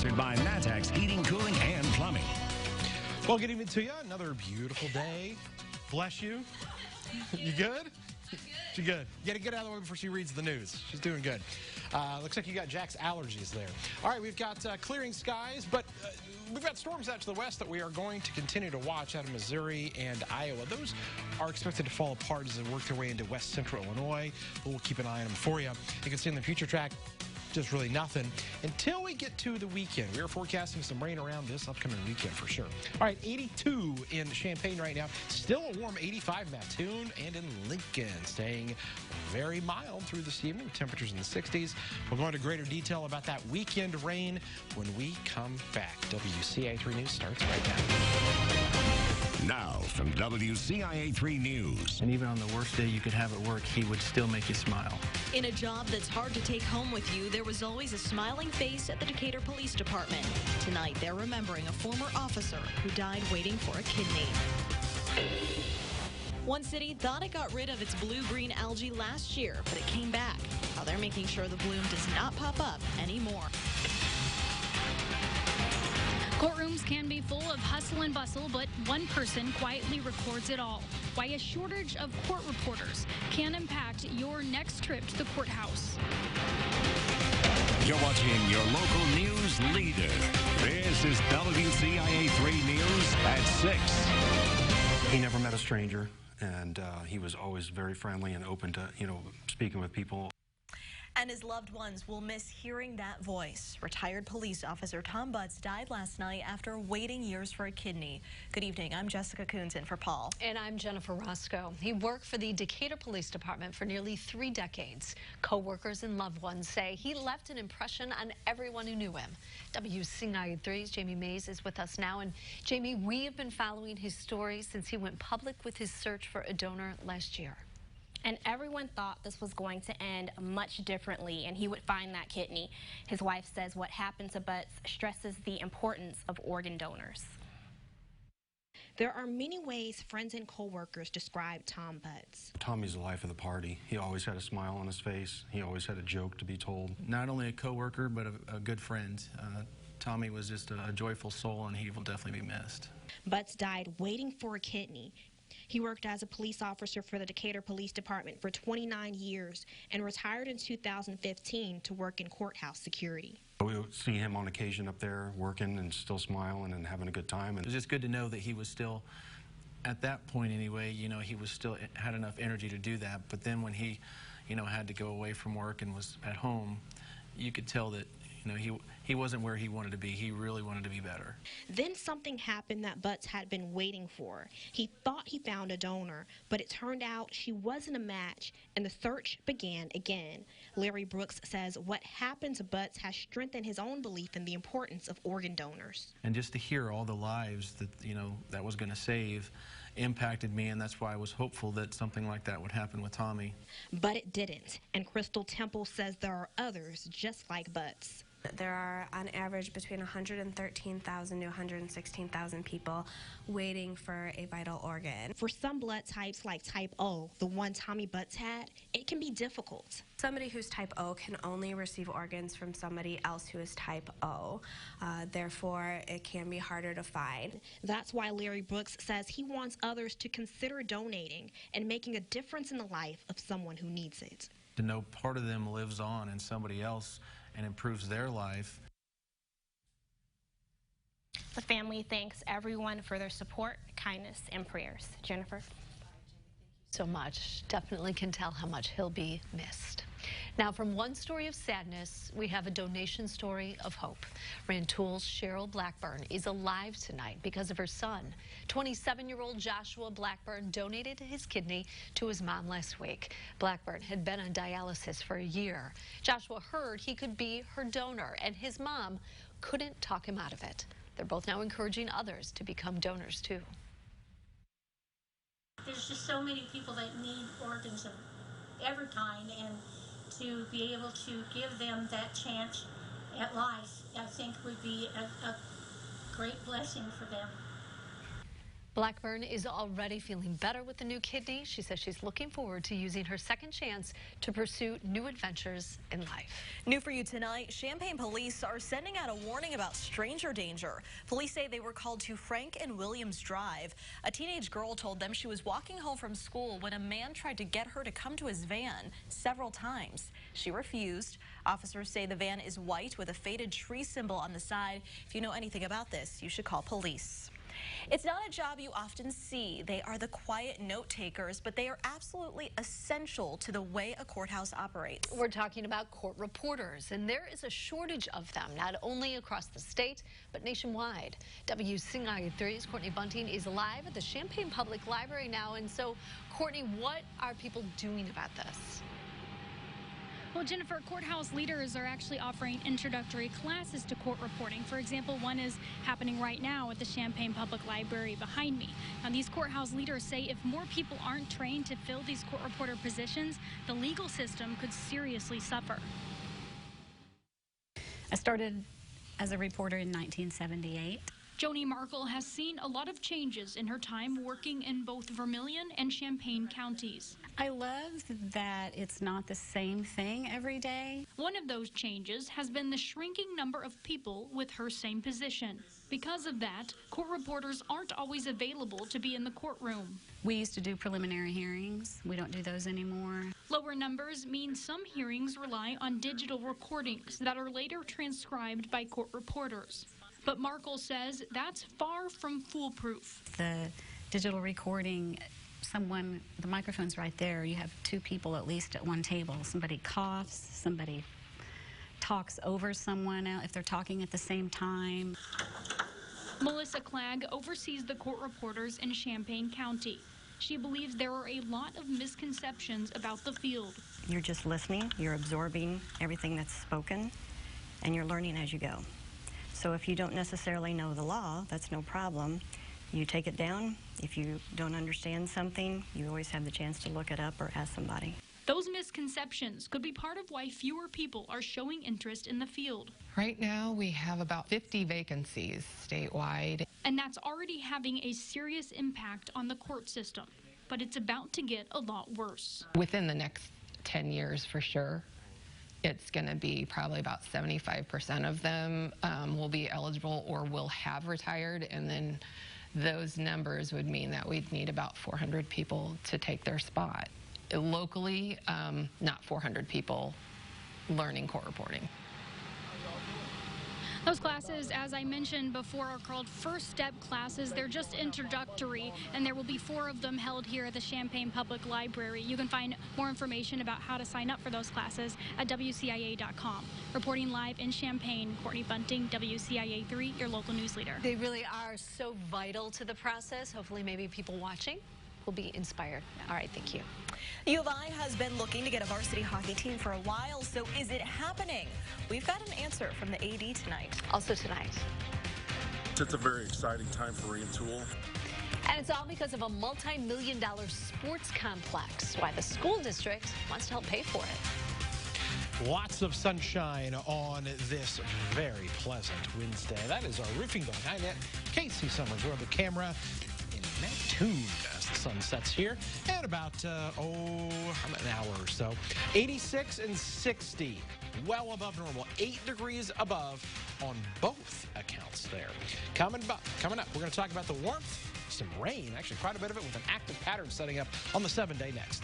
sponsored by Matex Heating, Cooling, and Plumbing. Well, good evening to you. Another beautiful day. Bless you. You good? She's good. You got to get out of the way before she reads the news. She's doing good. Looks like you got Jack's allergies there. All right, we've got clearing skies, but we've got storms out to the west that we are going to continue to watch out of Missouri and Iowa. Those are expected to fall apart as they work their way into west central Illinois, but we'll keep an eye on them for you. You can see in the future track, just really nothing until we get to the weekend. We are forecasting some rain around this upcoming weekend for sure. All right, 82 in Champaign right now. Still a warm 85 in Mattoon and in Lincoln. Staying very mild through this evening with temperatures in the 60s. We'll go into greater detail about that weekend rain when we come back. WCIA 3 News starts right now. Now from WCIA 3 News. And even on the worst day you could have at work, he would still make you smile. In a job that's hard to take home with you, there was always a smiling face at the Decatur Police Department. Tonight, they're remembering a former officer who died waiting for a kidney. One city thought it got rid of its blue-green algae last year, but it came back. Now they're making sure the bloom does not pop up anymore. Courtrooms can be full of hustle and bustle, but one person quietly records it all. Why a shortage of court reporters can impact your next trip to the courthouse. You're watching your local news leader. This is WCIA 3 News at 6. He never met a stranger, and he was always very friendly and open to, speaking with people. And his loved ones will miss hearing that voice. Retired police officer Tom Butts died last night after waiting years for a kidney. Good evening. I'm Jessica Coons in for Paul. And I'm Jennifer Roscoe. He worked for the Decatur Police Department for nearly 3 decades. Co-workers and loved ones say he left an impression on everyone who knew him. WCIA 3's Jamie Mays is with us now. And Jamie, we have been following his story since he went public with his search for a donor last year. And everyone thought this was going to end much differently and he would find that kidney. His wife says what happened to Butts stresses the importance of organ donors. There are many ways friends and co-workers describe Tom Butts. Tommy's the life of the party. He always had a smile on his face. He always had a joke to be told. Not only a co-worker, but a good friend. Tommy was just a joyful soul, and he will definitely be missed. Butts died waiting for a kidney. He worked as a police officer for the Decatur Police Department for 29 years and retired in 2015 to work in courthouse security. We would see him on occasion up there working and still smiling and having a good time. It was just good to know that he was still, at that point anyway, he was still had enough energy to do that. But then when he, had to go away from work and was at home, you could tell that, he wasn't where he wanted to be. He really wanted to be better. Then something happened that Butts had been waiting for. He thought he found a donor, but it turned out she wasn't a match, and the search began again. Larry Brooks says what happened to Butts has strengthened his own belief in the importance of organ donors. And just to hear all the lives that, that was going to save impacted me, and that's why I was hopeful that something like that would happen with Tommy. But it didn't, and Crystal Temple says there are others just like Butts. There are, on average, between 113,000 to 116,000 people waiting for a vital organ. For some blood types like type O, the one Tommy Butts had, it can be difficult. Somebody who's type O can only receive organs from somebody else who is type O. Therefore, it can be harder to find. That's why Larry Brooks says he wants others to consider donating and making a difference in the life of someone who needs it. To know part of them lives on in somebody else and improves their life. The family thanks everyone for their support, kindness, and prayers. Jennifer? So much. Definitely can tell how much he'll be missed. Now, from one story of sadness, we have a donation story of hope. Rantoul's Cheryl Blackburn is alive tonight because of her son. 27-year-old Joshua Blackburn donated his kidney to his mom last week. Blackburn had been on dialysis for a year. Joshua heard he could be her donor, and his mom couldn't talk him out of it. They're both now encouraging others to become donors, too. There's just so many people that need organs of every kind, and to be able to give them that chance at life, I think would be a great blessing for them. Blackburn is already feeling better with the new kidney. She says she's looking forward to using her second chance to pursue new adventures in life. New for you tonight, Champaign police are sending out a warning about stranger danger. Police say they were called to Frank and Williams Drive. A teenage girl told them she was walking home from school when a man tried to get her to come to his van several times. She refused. Officers say the van is white with a faded tree symbol on the side. If you know anything about this, you should call police. It's not a job you often see. They are the quiet note takers, but they are absolutely essential to the way a courthouse operates. We're talking about court reporters, and there is a shortage of them, not only across the state, but nationwide. WCIA 3's Courtney Bunting is live at the Champaign Public Library now. And so, Courtney, what are people doing about this? Well, Jennifer, courthouse leaders are actually offering introductory classes to court reporting. For example, one is happening right now at the Champaign Public Library behind me. Now, these courthouse leaders say if more people aren't trained to fill these court reporter positions, the legal system could seriously suffer. I started as a reporter in 1978. Joni Markle has seen a lot of changes in her time working in both Vermilion and Champaign counties. I love that it's not the same thing every day. One of those changes has been the shrinking number of people with her same position. Because of that, court reporters aren't always available to be in the courtroom. We used to do preliminary hearings. We don't do those anymore. Lower numbers mean some hearings rely on digital recordings that are later transcribed by court reporters. But Markle says that's far from foolproof. The digital recording, the microphone's right there. You have two people at least at one table. Somebody coughs, somebody talks over someone else if they're talking at the same time. Melissa Clagg oversees the court reporters in Champaign County. She believes there are a lot of misconceptions about the field. You're just listening, you're absorbing everything that's spoken, and you're learning as you go. So if you don't necessarily know the law, that's no problem. You take it down. If you don't understand something, you always have the chance to look it up or ask somebody. Those misconceptions could be part of why fewer people are showing interest in the field. Right now, we have about 50 vacancies statewide. And that's already having a serious impact on the court system. But it's about to get a lot worse. Within the next 10 years, for sure, it's going to be probably about 75% of them will be eligible or will have retired, and then those numbers would mean that we'd need about 400 people to take their spot. Locally, not 400 people learning court reporting. Those classes, as I mentioned before, are called First Step classes. They're just introductory, and there will be 4 of them held here at the Champaign Public Library. You can find more information about how to sign up for those classes at WCIA.com. Reporting live in Champaign, Courtney Bunting, WCIA 3, your local news leader. They really are so vital to the process. Hopefully, maybe people watching will be inspired. All right, thank you. U of I has been looking to get a varsity hockey team for a while, so is it happening? We've got an answer from the AD tonight. Also tonight. It's a very exciting time for Rantoul. And it's all because of a multi-million-dollar sports complex. Why the school district wants to help pay for it. Lots of sunshine on this very pleasant Wednesday. That is our roofing guy. Hi, Net. Casey Summers. We're on the camera in Mattoon as the sun sets here at about, an hour or so. 86 and 60, well above normal. 8 degrees above on both accounts there. Coming up, we're going to talk about the warmth, some rain, actually quite a bit of it with an active pattern setting up on the 7-day next.